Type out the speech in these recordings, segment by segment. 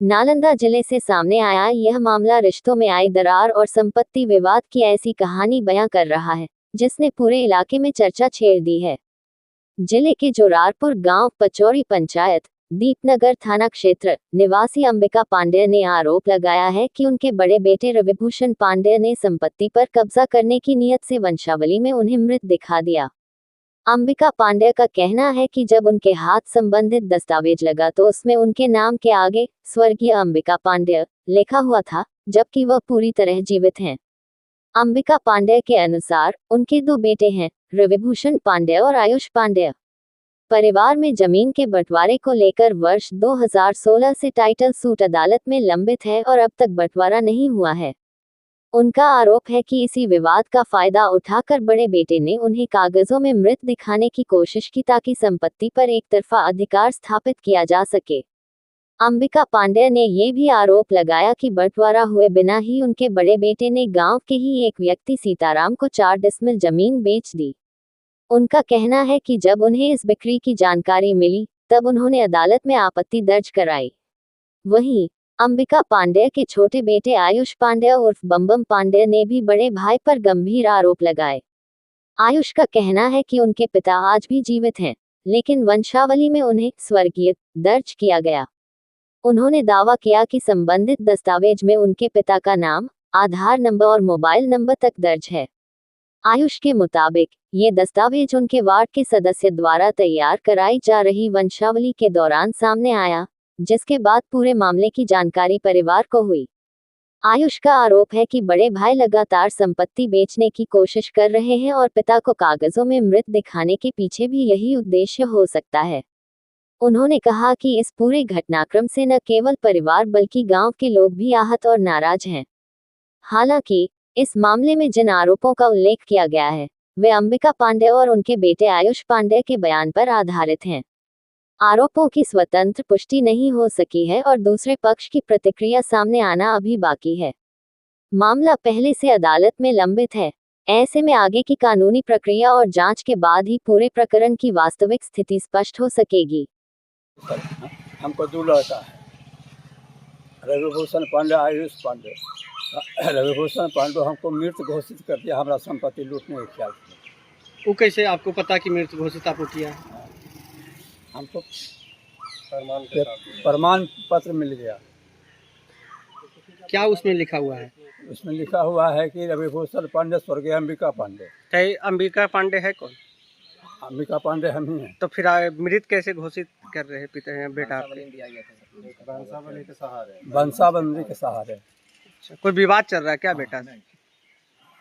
नालंदा जिले से सामने आया यह मामला रिश्तों में आई दरार और संपत्ति विवाद की ऐसी कहानी बयां कर रहा है जिसने पूरे इलाके में चर्चा छेड़ दी है। जिले के जोरारपुर गांव पचौरी पंचायत दीपनगर थाना क्षेत्र निवासी अंबिका पांडेय ने आरोप लगाया है कि उनके बड़े बेटे रविभूषण पांडेय ने संपत्ति पर कब्जा करने की नीयत से वंशावली में उन्हें मृत दिखा दिया। अंबिका पांडेय का कहना है कि जब उनके हाथ संबंधित दस्तावेज लगा तो उसमें उनके नाम के आगे स्वर्गीय अंबिका पांडेय लिखा हुआ था, जबकि वह पूरी तरह जीवित हैं। अंबिका पांडेय के अनुसार उनके दो बेटे हैं, रविभूषण पांडेय और आयुष पांडेय। परिवार में जमीन के बंटवारे को लेकर वर्ष 2016 से टाइटल सूट अदालत में लंबित है और अब तक बंटवारा नहीं हुआ है। उनका आरोप है कि इसी विवाद का फायदा उठाकर बड़े बेटे ने उन्हें कागजों में मृत दिखाने की कोशिश की ताकि संपत्ति पर एक तरफा अधिकार स्थापित किया जा सके। अंबिका पांडेय ने ये भी आरोप लगाया कि बंटवारा हुए बिना ही उनके बड़े बेटे ने गांव के ही एक व्यक्ति सीताराम को 4 डिसमिल जमीन बेच दी। उनका कहना है कि जब उन्हें इस बिक्री की जानकारी मिली तब उन्होंने अदालत में आपत्ति दर्ज कराई। वहीं अंबिका पांडेय के छोटे बेटे आयुष पांडेय उर्फ बम्बम पांडेय ने भी बड़े भाई पर गंभीर आरोप लगाए। आयुष का कहना है कि उनके पिता आज भी जीवित हैं, लेकिन वंशावली में उन्हें स्वर्गीय दर्ज किया गया। उन्होंने दावा किया कि संबंधित दस्तावेज में उनके पिता का नाम, आधार नंबर और मोबाइल नंबर तक दर्ज है। आयुष के मुताबिक ये दस्तावेज उनके वार्ड के सदस्य द्वारा तैयार कराई जा रही वंशावली के दौरान सामने आया, जिसके बाद पूरे मामले की जानकारी परिवार को हुई। आयुष का आरोप है कि बड़े भाई लगातार संपत्ति बेचने की कोशिश कर रहे हैं और पिता को कागजों में मृत दिखाने के पीछे भी यही उद्देश्य हो सकता है। उन्होंने कहा कि इस पूरे घटनाक्रम से न केवल परिवार बल्कि गांव के लोग भी आहत और नाराज हैं। हालांकि इस मामले में जिन आरोपों का उल्लेख किया गया है वे अंबिका पांडेय और उनके बेटे आयुष पांडेय के बयान पर आधारित हैं। आरोपों की स्वतंत्र पुष्टि नहीं हो सकी है और दूसरे पक्ष की प्रतिक्रिया सामने आना अभी बाकी है। मामला पहले से अदालत में लंबित है। ऐसे में आगे की कानूनी प्रक्रिया और जांच के बाद ही पूरे प्रकरण की वास्तविक स्थिति स्पष्ट हो सकेगी। हमको 2 लड़का है, रविभूषण पांडे, आयुष पांडे। रविभूषण पांडे हमको मृत घोषित कर दिया, हमारा संपत्ति लूटने के ख्याल से। वो कैसे आपको पता कि मृत घोषित आपको किया? हमको प्रमाण पत्र मिल गया। क्या उसमें लिखा हुआ है? उसमें लिखा हुआ है कि रविभूषण पांडे स्वर्गीय अंबिका पांडे। अंबिका पांडे है कौन? अंबिका पांडे हम ही हैं। तो फिर मृत कैसे घोषित कर रहे हैं पिता हैं बेटा आपके? वंशावली के सहारे। अच्छा, कोई विवाद चल रहा है क्या बेटा?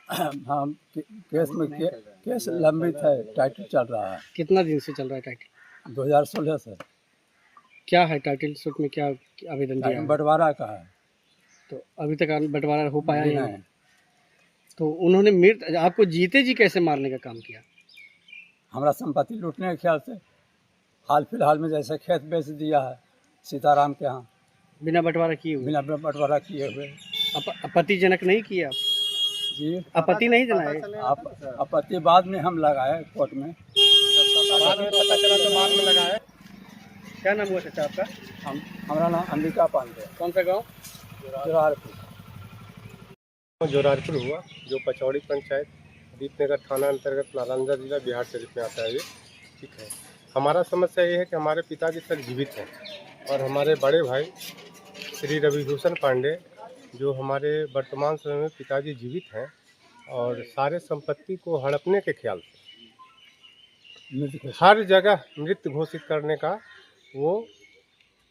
हाँ, केस लंबित है, टाइटल चल रहा है। कितना दिन से चल रहा है टाइटल? 2016 से। क्या है टाइटल सूट में, क्या आवेदन दिया? बंटवारा का है। तो अभी तक बंटवारा हो पाया नहीं। तो उन्होंने मृत आपको जीते जी कैसे मारने का काम किया? हमारा संपत्ति लूटने के ख्याल से। हाल फिलहाल में जैसे खेत बेच दिया है सीताराम के यहाँ, बिना बंटवारा किए हुए? बिना बंटवारा किए हुए। आपत्तिजनक नहीं किया जी, आपत्ति नहीं जनाए? आपत्ति बाद में हम लगाए कोर्ट में। बाद में पता चला तो बाद में लगाए। क्या नाम हुआ चाचा आपका? हमारा नाम अंबिका पांडे। कौन सा गाँव? जोरारपुर हुआ, जो पचौड़ी पंचायत दीपनगर थाना अंतर्गत नालंदा जिला बिहार शरीफ में आता है ये। ठीक है, हमारा समस्या ये है कि हमारे पिताजी सर जीवित हैं और हमारे बड़े भाई श्री रविभूषण पांडे, जो हमारे वर्तमान समय में पिताजी जीवित हैं और सारे संपत्ति को हड़पने के ख्याल से हर जगह मृत घोषित करने का वो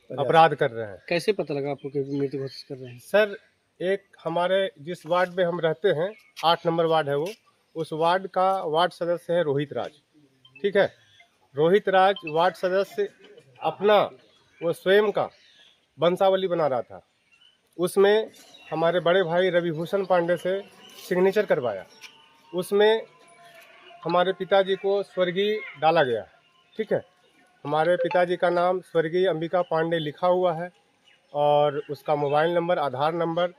अपराध कर रहे हैं। कैसे पता लगा आपको कि मृत घोषित कर रहे हैं? सर, एक हमारे जिस वार्ड में हम रहते हैं, 8 नंबर वार्ड है वो, उस वार्ड का वार्ड सदस्य है रोहित राज। ठीक है, रोहित राज वार्ड सदस्य अपना वो स्वयं का वंशावली बना रहा था। उसमें हमारे बड़े भाई रविभूषण पांडे से सिग्नेचर करवाया। उसमें हमारे पिताजी को स्वर्गीय डाला गया। ठीक है, हमारे पिताजी का नाम स्वर्गीय अंबिका पांडे लिखा हुआ है और उसका मोबाइल नंबर, आधार नंबर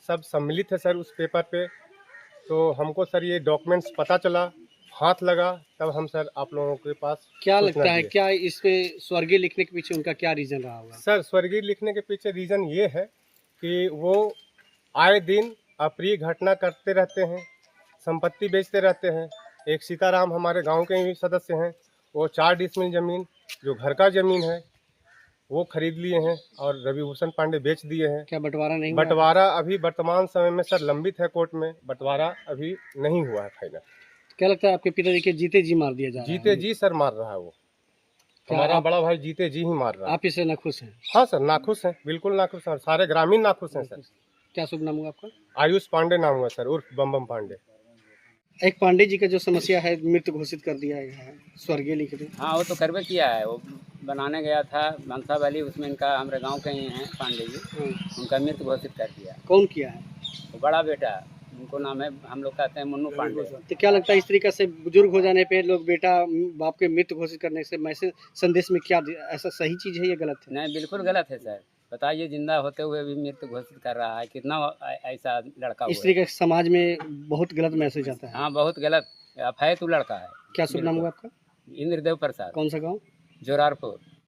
सब सम्मिलित है सर उस पेपर पे। तो हमको सर ये डॉक्यूमेंट्स पता चला हाथ लगा तब हम सर आप लोगों के पास क्या सूचना लगता है, दिए। क्या इस पे स्वर्गीय लिखने के पीछे उनका क्या रीजन रहा होगा? सर स्वर्गीय लिखने के पीछे रीज़न ये है कि वो आए दिन अप्रिय घटना करते रहते हैं, संपत्ति बेचते रहते हैं। एक सीताराम हमारे गांव के ही सदस्य हैं, वो 4 डिसमिल ज़मीन जो घर का ज़मीन है वो खरीद लिए हैं और रविभूषण पांडे बेच दिए हैं। क्या बंटवारा नहीं हुआ? बंटवारा अभी वर्तमान समय में सर लंबित है कोर्ट में, बंटवारा अभी नहीं हुआ है फाइनल। क्या लगता है आपके पिताजी के जीते जी मार दिया जा रहा है? जीते जी सर मार रहा है वो, क्या हमारा आप- बड़ा भाई जीते जी ही मार रहा है। आप इससे नाखुश हैं? हाँ सर नाखुश हैं, बिल्कुल नाखुश हैं, सारे ग्रामीण नाखुश हैं सर। क्या शुभ नाम हुआ आपका? आयुष पांडे नाम हुआ सर, उर्फ बम बम पांडे। एक पांडे जी का जो समस्या है, मृत घोषित कर दिया गया है, स्वर्गीय लिख दी। हाँ वो तो करवे किया है, वो बनाने गया था मनसा वैली, उसमें इनका हमारे गांव के ही हैं पांडे जी, उनका मृत घोषित कर दिया। कौन किया है? वो बड़ा बेटा, उनको नाम है, हम लोग कहते हैं मुन्नू पांडे। तो क्या लगता है इस तरीके से बुजुर्ग हो जाने पे लोग बेटा बाप के मृत घोषित करने से मैसेज संदेश में क्या ऐसा सही चीज है या गलत है? नहीं बिल्कुल गलत है सर, बताइए जिंदा होते हुए भी मृत घोषित कर रहा है, कितना ऐसा लड़का इस हुआ है। तरीके से समाज में बहुत गलत मैसेज आता है। हाँ बहुत गलत, अब है तो लड़का है। क्या शुभ नाम हुआ आपका? इंद्रदेव प्रसाद, कौन सा गाँव? जोरारपुर।